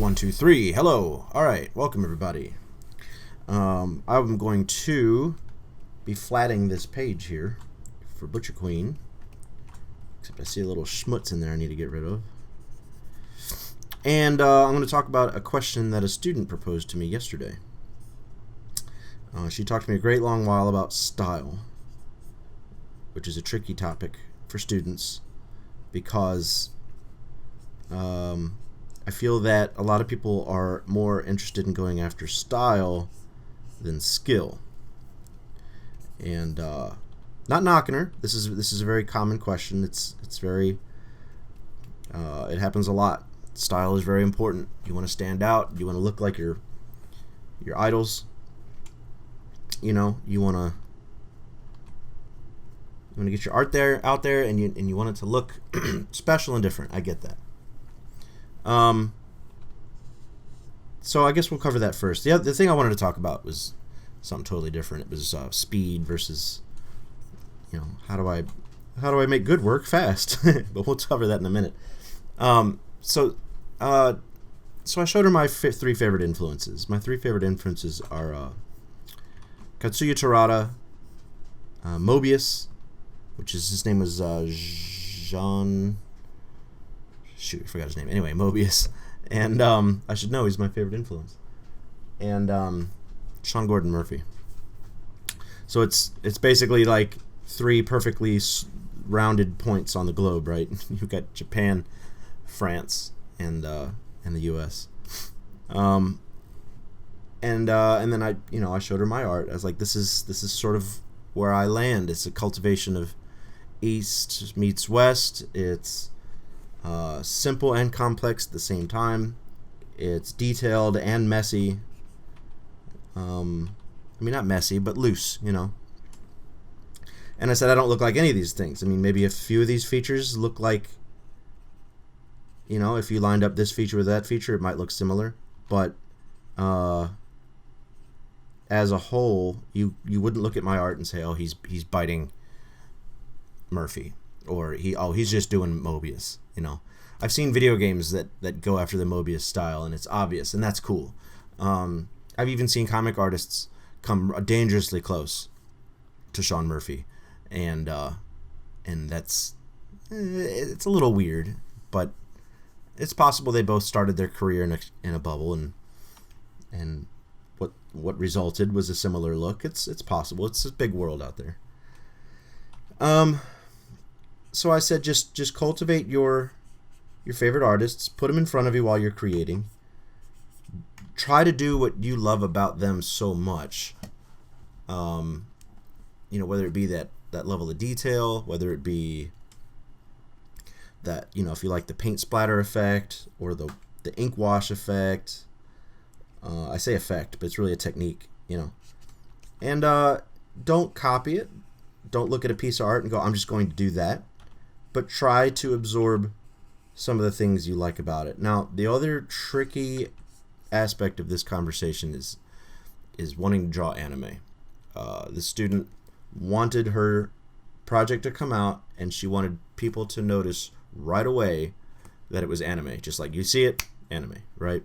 1, 2, 3. Hello. All right. Welcome, everybody. I'm going to be flatting this page here for Butcher Queen. Except I see a little schmutz in there I need to get rid of. And I'm going to talk about a question that a student proposed to me yesterday. She talked to me a great long while about style, which is a tricky topic for students because I feel that a lot of people are more interested in going after style than skill. And not knocking her. This is a very common question. It's very it happens a lot. Style is very important. You want to stand out. You want to look like your idols. You know, you want to get your art out there, and you want it to look special and different. I get that. So I guess we'll cover that first. The thing I wanted to talk about was something totally different. It was speed versus, how do I make good work fast? But we'll cover that in a minute. So I showed her my three favorite influences. My three favorite influences are Katsuya Terada, Mobius, which is his name was Jean. Shoot, I forgot his name. Anyway, Mobius, and I should know he's my favorite influence, and Sean Gordon Murphy. So it's basically like three perfectly rounded points on the globe, right? You've got Japan, France, and the U.S. And then I showed her my art. I was like, this is sort of where I land. It's a cultivation of East meets West. It's simple and complex at the same time. It's detailed and messy. Not messy, but loose, And I said I don't look like any of these things. Maybe a few of these features look like, if you lined up this feature with that feature, it might look similar. But as a whole, you wouldn't look at my art and say, oh, he's biting Murphy, or he's just doing Mobius. I've seen video games that go after the Mobius style, and it's obvious, and that's cool. I've even seen comic artists come dangerously close to Sean Murphy, and that's it's a little weird, but it's possible they both started their career in a bubble, and what resulted was a similar look. It's possible. It's a big world out there. So I said just cultivate your favorite artists, put them in front of you while you're creating. Try to do what you love about them so much. Whether it be that level of detail, whether it be that, if you like the paint splatter effect or the ink wash effect. I say effect, but it's really a technique, And don't copy it. Don't look at a piece of art and go, I'm just going to do that. But try to absorb some of the things you like about it. Now, the other tricky aspect of this conversation is wanting to draw anime. The student wanted her project to come out, and she wanted people to notice right away that it was anime. Just like you see it, anime, right?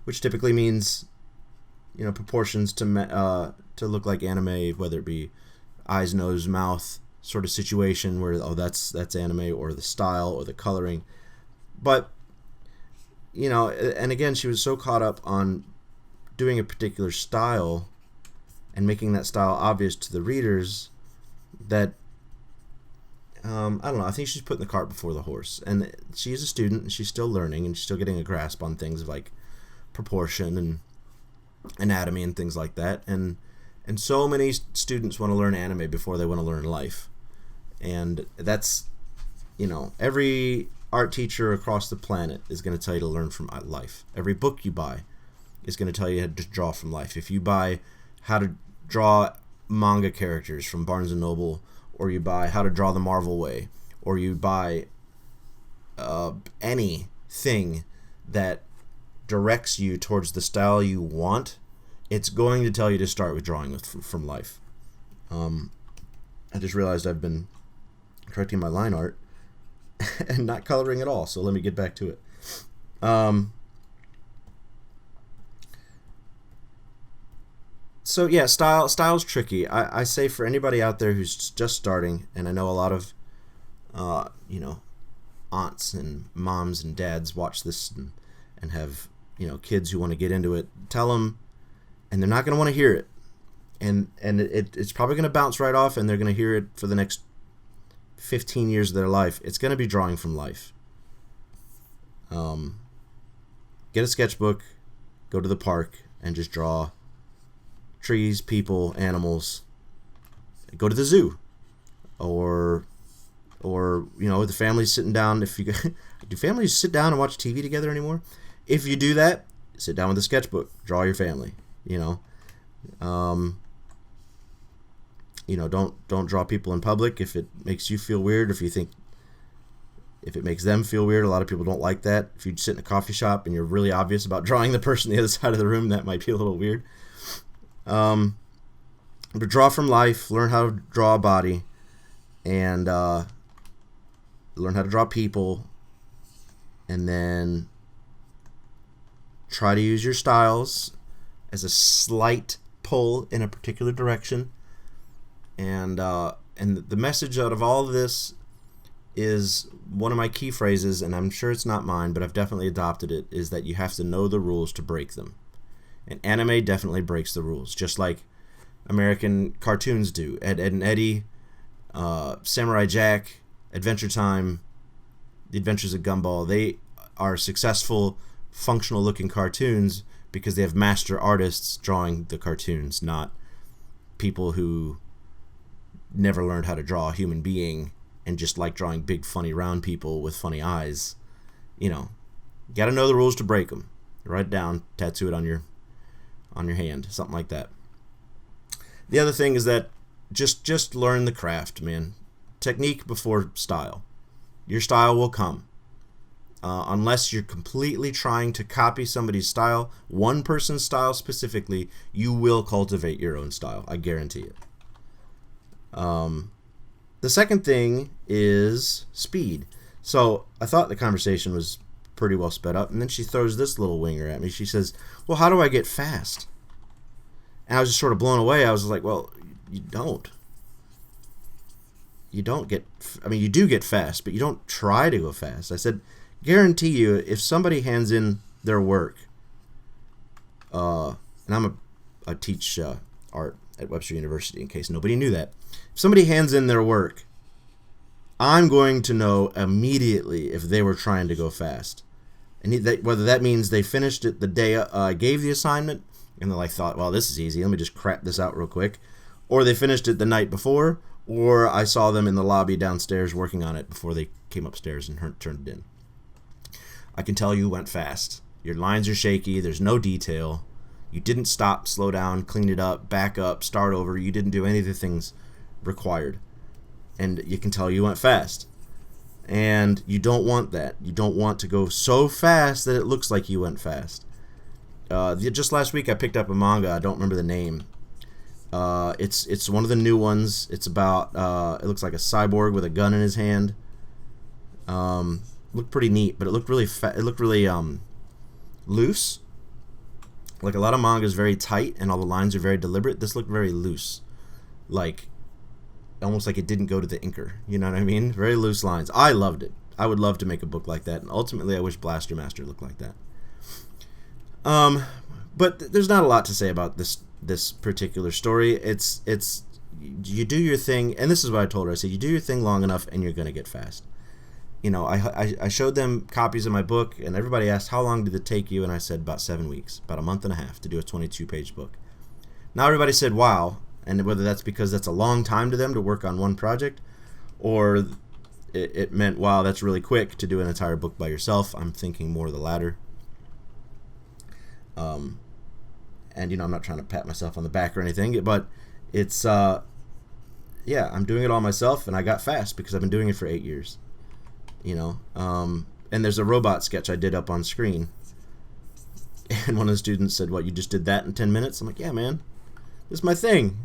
Which typically means, proportions to look like anime, whether it be eyes, nose, mouth sort of situation where, that's anime, or the style or the coloring. But, and again, she was so caught up on doing a particular style and making that style obvious to the readers that, I don't know, I think she's putting the cart before the horse. And she's a student, and she's still learning, and she's still getting a grasp on things like proportion and anatomy and things like that. And so many students want to learn anime before they want to learn life. And that's, every art teacher across the planet is going to tell you to learn from life. Every book you buy is going to tell you how to draw from life. If you buy how to draw manga characters from Barnes & Noble, or you buy How to Draw the Marvel Way, or you buy anything that directs you towards the style you want, it's going to tell you to start with drawing from life. I just realized I've been correcting my line art and not coloring at all, so let me get back to it. So yeah, style's tricky. I say for anybody out there who's just starting, and I know a lot of you know, aunts and moms and dads watch this and have, you know, kids who want to get into it. Tell them, and they're not going to want to hear it, and it's probably going to bounce right off, and they're going to hear it for the next 15 years of their life. It's going to be drawing from life. Get a sketchbook, go to the park, and just draw trees, people, animals. Go to the zoo, or you know, the family's sitting down. If you do families sit down and watch TV together anymore? If you do that, sit down with a sketchbook, draw your family. You know, don't draw people in public if it makes you feel weird. If it makes them feel weird, a lot of people don't like that. If you sit in a coffee shop and you're really obvious about drawing the person on the other side of the room, that might be a little weird. But draw from life, learn how to draw a body, and learn how to draw people, and then try to use your styles as a slight pull in a particular direction. And the message out of all of this is one of my key phrases, and I'm sure it's not mine, but I've definitely adopted it, is that you have to know the rules to break them. And anime definitely breaks the rules, just like American cartoons do. Ed, Ed and Eddie, Samurai Jack, Adventure Time, The Adventures of Gumball, they are successful, functional-looking cartoons because they have master artists drawing the cartoons, not people who never learned how to draw a human being and just like drawing big, funny, round people with funny eyes. You know, you got to know the rules to break them. Write it down, tattoo it on your hand, something like that. The other thing is that just learn the craft, man. Technique before style. Your style will come. Unless you're completely trying to copy somebody's style, one person's style specifically, you will cultivate your own style. I guarantee it. The second thing is speed. So I thought the conversation was pretty well sped up, and then she throws this little winger at me. She says, well, how do I get fast? And I was just sort of blown away. I was like, well, you don't. You don't get, I mean, you do get fast, but you don't try to go fast. I said, guarantee you, if somebody hands in their work, and I teach art at Webster University, in case nobody knew that. If somebody hands in their work, I'm going to know immediately if they were trying to go fast. And whether that means they finished it the day I gave the assignment, and they thought, well, this is easy, let me just crap this out real quick. Or they finished it the night before, or I saw them in the lobby downstairs working on it before they came upstairs and turned it in. I can tell you went fast. Your lines are shaky, there's no detail. You didn't stop, slow down, clean it up, back up, start over. You didn't do any of the things required. And you can tell you went fast. And you don't want that. You don't want to go so fast that it looks like you went fast. Just last week I picked up a manga. I don't remember the name. It's one of the new ones. It's about it looks like a cyborg with a gun in his hand. Looked pretty neat, but it looked really loose. Like a lot of manga is very tight and all the lines are very deliberate. This looked very loose, like almost like it didn't go to the inker. You know what I mean? Very loose lines. I loved it. I would love to make a book like that, and ultimately I wish Blaster Master looked like that. But there's not a lot to say about this particular story. It's you do your thing, and this is what I told her. I said, you do your thing long enough and you're gonna get fast. You know, I showed them copies of my book, and everybody asked, how long did it take you? And I said, about 7 weeks, about a month and a half to do a 22-page book. Now everybody said, wow, and whether that's because that's a long time to them to work on one project, or it meant, wow, that's really quick to do an entire book by yourself. I'm thinking more the latter. And, you know, I'm not trying to pat myself on the back or anything, but it's, yeah, I'm doing it all myself, and I got fast because I've been doing it for 8 years. You know, and there's a robot sketch I did up on screen, and one of the students said, what, you just did that in 10 minutes? I'm like, yeah, man, this is my thing.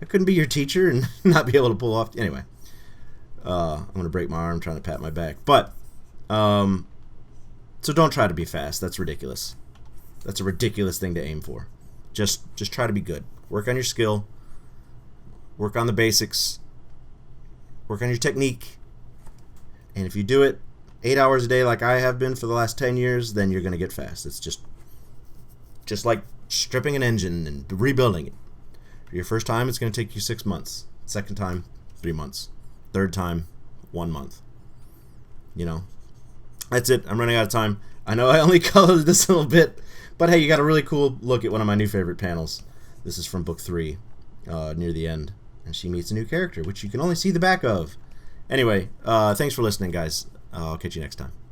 I couldn't be your teacher and not be able to pull off. Anyway, I'm going to break my arm trying to pat my back. But, so don't try to be fast. That's ridiculous. That's a ridiculous thing to aim for. Just try to be good. Work on your skill. Work on the basics. Work on your technique. And if you do it 8 hours a day like I have been for the last 10 years, then you're going to get fast. It's just like stripping an engine and rebuilding it. For your first time, it's going to take you 6 months. Second time, 3 months. Third time, 1 month. You know, that's it. I'm running out of time. I know I only colored this a little bit, but hey, you got a really cool look at one of my new favorite panels. This is from book 3, near the end, and she meets a new character, which you can only see the back of. Anyway, thanks for listening, guys. I'll catch you next time.